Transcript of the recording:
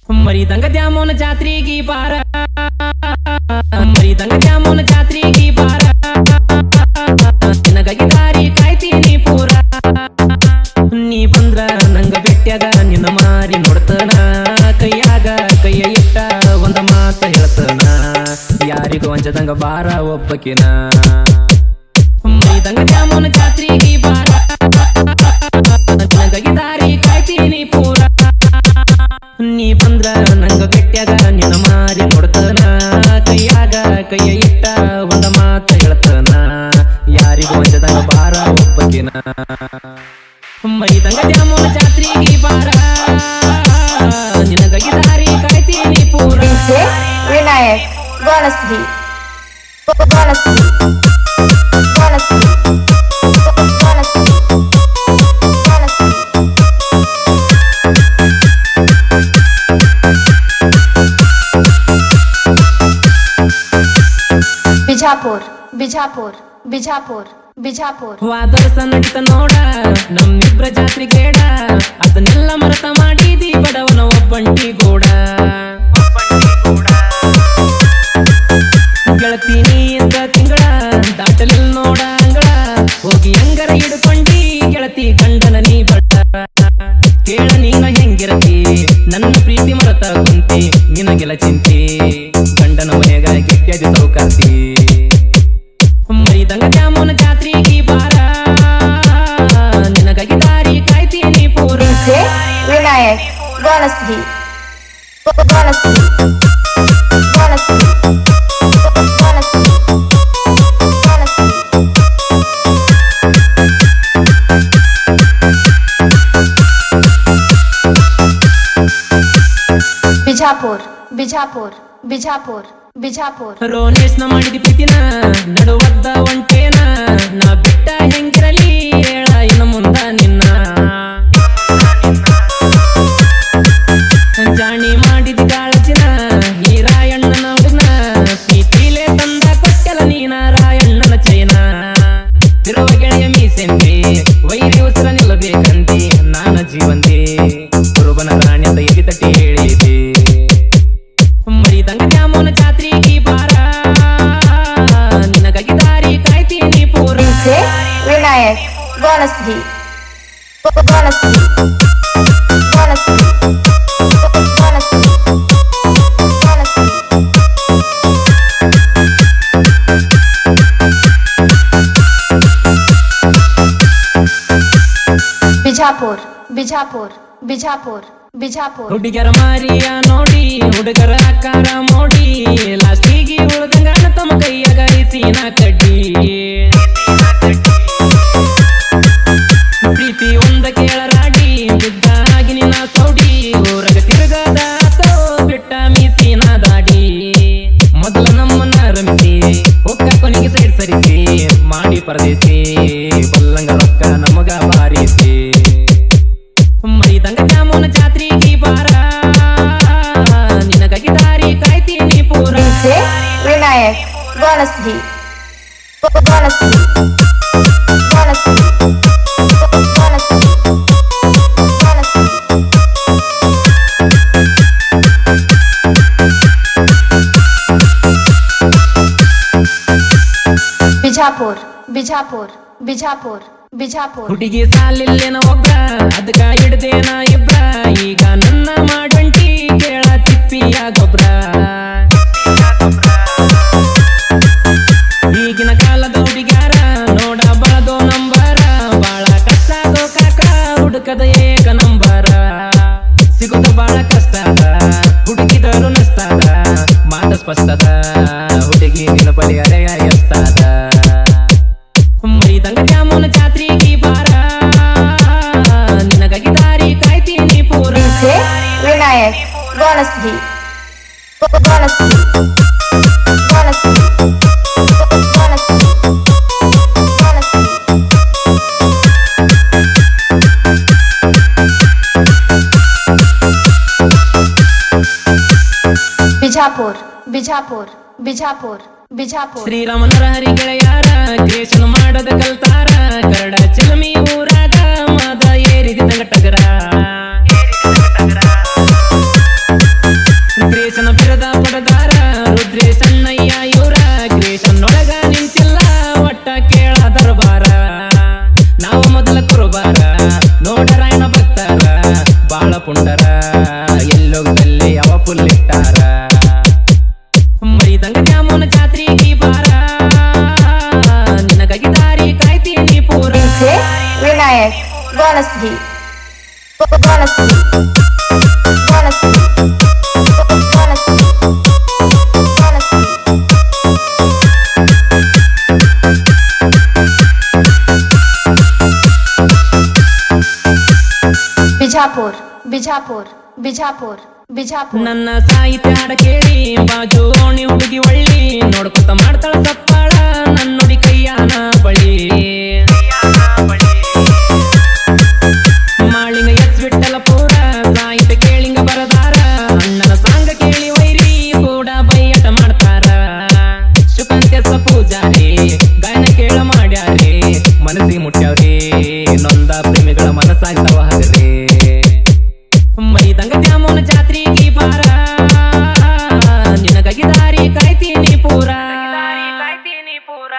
ಮರಿದಂಗ ದ್ಯಾಮೋನ ಜಾತ್ರೆಗೆ ಬಾರ, ಮರಿದಂಗ ದ್ಯಾಮೋನ ಜಾತ್ರೆಗೆ ಬಾರ, ನಿನಗಾಗಿ ದಾರಿ ಕಾಯ್ತೀನಿ ಪೂರ. ನೀ ಬಂದ್ರ ನಂಗ ಬೆಟ್ಟ್ಯಾಗ ನಿನ್ನ ಮಾರಿ ನೋಡ್ತನ, ಕೈಯಾಗ ಕೈಯ ಇಟ್ಟ ಒಂದ ಮಾತ ಹೇಳ್ತನ, ಯಾರಿಗೂ ಅಂಜದಂಗ ಬಾರ ಒಬ್ಬಕಿನ. ಮರಿದಂಗ ದ್ಯಾಮೋನ ಜಾತ್ರೆಗೆ ಬಾರ, ನಿನಗಾಗಿ ದಾರಿ ಕಾಯ್ತೀನಿ ಪೂರ. ನೀ ಬಂದ್ರ ನಂಗ ಬೆಟ್ಟ್ಯಾಗ ನಿನ್ನ ಮಾರಿ ನೋಡ್ತನ, ಕೈಯಾಗ ಕೈಯ ಇಟ್ಟ ಒಂದ ಮಾತ ಹೇಳ್ತನ, ಯಾರಿಗೂ ಅಂಜದಂಗ ಬಾರ ಒಬ್ಬಕಿನ. ಮರಿದಂಗ ದ್ಯಾಮೋನ ಜಾತ್ರೆಗೆ ಬಾರ, ನಿನಗಾಗಿ ದಾರಿ ಕಾಯ್ತೀನಿ ಪೂರ. ವಿನಾಯಕ್ ಗೋಣಸ್ತಿ ಗೋಣಸ್ತಿ ಗೋಣಸ್ತಿ ಗೋಣಸ್ತಿ ಬಿಜಾಪುರ ಬಿಜಾಪುರ ಬಿಜಾಪುರ ಬಿಜಾಪುರ. ವಾದರ್ಸ ನಡಿತ ನೋಡ ನಮ್ಮಿಬ್ರ ಜಾತ್ರೆ ಗೇಡ, ಅದನ್ನೆಲ್ಲ ಮರತ ಮಾಡಿದಿ ಬಡವನ ಒಬ್ಬಂಟಿ ಗೋಡ. ಗೆಳತೀನಿ ಅಂತ ತಿಂಗಳ ದಾಟಲಿಲ್ ನೋಡ ಅಂಗಳ, ಹೋಗಿ ಹೆಂಗರ ಹಿಡ್ಕೊಂಡಿ ಗೆಳತಿ ಗಂಡನ ನೀ ಬಡ್ಡ. ಕೇಳ ನೀನ ಹೆಂಗಿರತಿ ನನ್ನ ಪ್ರೀತಿ ಮರತ ಕುಂತಿ, ನಿನಗೆಲ ಚಿಂತಿ ಗಂಡನ ಮನೆಗ ಗೆಟ್ಟ್ಯಾದಿ ಸೌಕಾರ್ತಿ. ಮರಿದಂಗ ದ್ಯಾಮೋನ ಜಾತ್ರೆಗೆ ಬಾರ, ನಿನಗಾಗಿ ದಾರಿ ಕಾಯ್ತೀನಿ ಪೂರ. ವಿನಾಯಕ್ ಗೋಣಸ್ತಿ ಗೋಣಸ್ತಿ ಗೋಣಸ್ತಿ ಗೋಣಸ್ತಿ ಗೋಣಸ್ತಿ. ಬಿಜಾಪುರ ಬಿಜಾಪುರ ಬಿಜಾಪುರ ಬಿಜಾಪುರ. ರೋನೇಶ್ನ ಮಾಡಿದ ಪ್ರೀತಿನ ನಡುವದ್ದ ಒಂಟೇನ, ನಾ ಬಿಟ್ಟ ಹೆಂಗಿರಲಿ ಹೇಳ ಇನ್ನು ಮುಂದ ನಿನ್ನ. ಜಾಣಿ ಮಾಡಿದ ಕಾಳಜಿನ ಈ ರಾಯಣ್ಣನ ಹುಡುಗನ, ಪ್ರೀತಿಲೇ ತಂದ ಕೊಟ್ಟಲ ನೀನ ರಾಯಣ್ಣನ ಚೈನ. ತಿರುವ ಗೆಳೆಯ ಮೀಸೆಂದಿ ವೈರಿ ಉಸಿರ ನಿಲ್ಲಬೇಕಂದಿ, ನಾನ ಜೀವಂದಿ ಕುರುಬನ ರಾಣಿ ಅಂತ ಎದಿ ತಟ್ಟಿ ಹೇಳಿದಿ. ಮರಿದಂಗ ದ್ಯಾಮೋನ ಜಾತ್ರೆಗೆ ಬಾರ, ನಿನಗಾಗಿ ದಾರಿ ಕಾಯ್ತೀನಿ ಪೂರ. ವಿನಾಯಕ್ ಗೋಣಸ್ತಿ ಗೋಣಸ್ತಿ ಗೋಣಸ್ತಿ ಗೋಣಸ್ತಿ ಗೋಣಸ್ತಿ. ಬಿಜಾಪುರ ಬಿಜಾಪುರ ಬಿಜಾಪುರ ಬಿಜಾಪುರ. ಹುಡುಗರ ಮಾರಿಯ ನೋಡಿ ಹುಡುಗರ ಆಕಾರ ಮೋಡಿ, ಲಾಸ್ಟಿಗೆ ಉಳ್ದಂಗ ತಮ್ಮ ಕೈಯಾಗ ಐಸಿನ ಕಡ್ಡಿ. ಪ್ರೀತಿ ಒಂದ ಕೇಳರಾಡಿ ಬಿದ್ದಾಗಿ ನಿನ್ನ ಸೌಡಿ, ಊರಗ ತಿರುಗದಾತೋ ಬಿಟ್ಟ ಮೀಸಿನ ದಾಡಿ. ಮೊದಲ ನಮ್ಮನ್ನ ರಮಿಸಿ ಒಕ್ಕ ಕೊನೆಗೆ ಸೈಡ್ ಸರಿಸಿ, ಮಾಡಿ ಪರದೇಸಿ ಬಲ್ಲಂಗ ರೊಕ್ಕ ನಮಗ ಬಾರಿಸಿ. ಮರಿದಂಗ ದ್ಯಾಮೋನ ಜಾತ್ರೆಗೆ ಬಾರ, ನಿನಗಾಗಿ ದಾರಿ ಕಾಯ್ತೀನಿ ಪೂರ. ವಿನಾಯಕ್ ಗೋಣಸ್ತಿ ಗೋಣಸ್ತಿ ಗೋಣಸ್ತಿ ಗೋಣಸ್ತಿ ಗೋಣಸ್ತಿ. ಬಿಜಾಪುರ ಬಿಜಾಪುರ ಬಿಜಾಪುರ ಬಿಜಾಪುರ. ಹುಡುಗಿ ಸಾಲಿಲ್ಲೇನ ಒಬ್ರ ಅದಕ್ಕ ಹಿಡ್ದೇನ ಇಬ್ರ, ಈಗ ನನ್ನ ಮಾಡಂಟಿ ಕೇಳ ತಿಪ್ಪಿಯ ಗೊಬ್ರ. ಈಗಿನ ಕಾಲದ ಹುಡುಗ್ಯಾರ ನೋಡ ಬಳದೋ ನಂಬರ, ಬಾಳ ಕಷ್ಟ ಆಗೋ ಕಾಕ ಹುಡುಕದ ಏಕ ನಂಬರ. ಸಿಗುದ ಬಾಳ ಕಷ್ಟ ಅದ ಹುಡುಗಿದರು ನಸ್ತದ, ಮಾತ ಸ್ಪಷ್ಟದ ಹುಡುಗಿ ನಿನ್ನ ಬಳಿ ಅರೆಯ ಎಸ್ತದ. ಮರಿದಂಗ ದ್ಯಾಮೋನ ಜಾತ್ರೆಗೆ ಬಾರ, ನಿನಗಾಗಿ ದಾರಿ ಕಾಯ್ತೀನಿ ಪೂರ. ವಿನಾಯಕ್ ಗೋಣಸ್ತಿ ಗೋಣಸ್ತಿ ಗೋಣಸ್ತಿ ಗೋಣಸ್ತಿ ಗೋಣಸ್ತಿ. ಬಿಜಾಪುರ ಬಿಜಾಪುರ ಬಿಜಾಪುರ ಬಿಜಾಪುರ. ಶ್ರೀರಾಮನರ ಹರಿ ಗೆಳೆಯಾರ ಕ್ರಿಯೇಷನ್ ಮಾಡದ ಕಲ್ತಾರ, ಕರಡ ಚಲಮಿ ಊರಾಗ ಮಾದ ಏರಿದ ಟಗರ. ಬಿಜಾಪುರ ಬಿಜಾಪುರ ಬಿಜಾಪುರ ಬಿಜಾಪುರ ನನ್ನ ಸಾಹಿತ್ಯ ಹಾಡ ಕೇಳಿ ಬಾಜು ಓಣಿ ಹುಡುಗಿ ಒಳ್ಳಿ ನೋಡ್ಕೊತ ಮಾಡ್ತಾಳ ಸಪ್ಪಾಳ ನನ್ನುಡಿ ಕೈಯಾನ ಬಳಿ ಮಾಳಿಂಗ ಎಚ್ ಬಿಟ್ಟಲ ಪೂರ ಸಾಹಿತ್ಯ ಕೇಳಿಂಗ ಬರದಾರ ಅಣ್ಣನ ಸಾಂಗ ಕೇಳಿ ವೈರಿ ಕೂಡ ಬೈಯಟ ಮಾಡ್ತಾರ ಶುಕಂತ್ಯಸ ಪೂಜಾರಿ ಗಾಯನ ಕೇಳ ಮಾಡ್ಯಾರಿ ಮನಸ್ಸಿ ಮುಟ್ಟ್ಯಾವ್ರಿ ನೊಂದ ಪ್ರೇಮಿಗಳ ಮನಸ್ಸಾಗ್ತಾವ ಹಗರಿ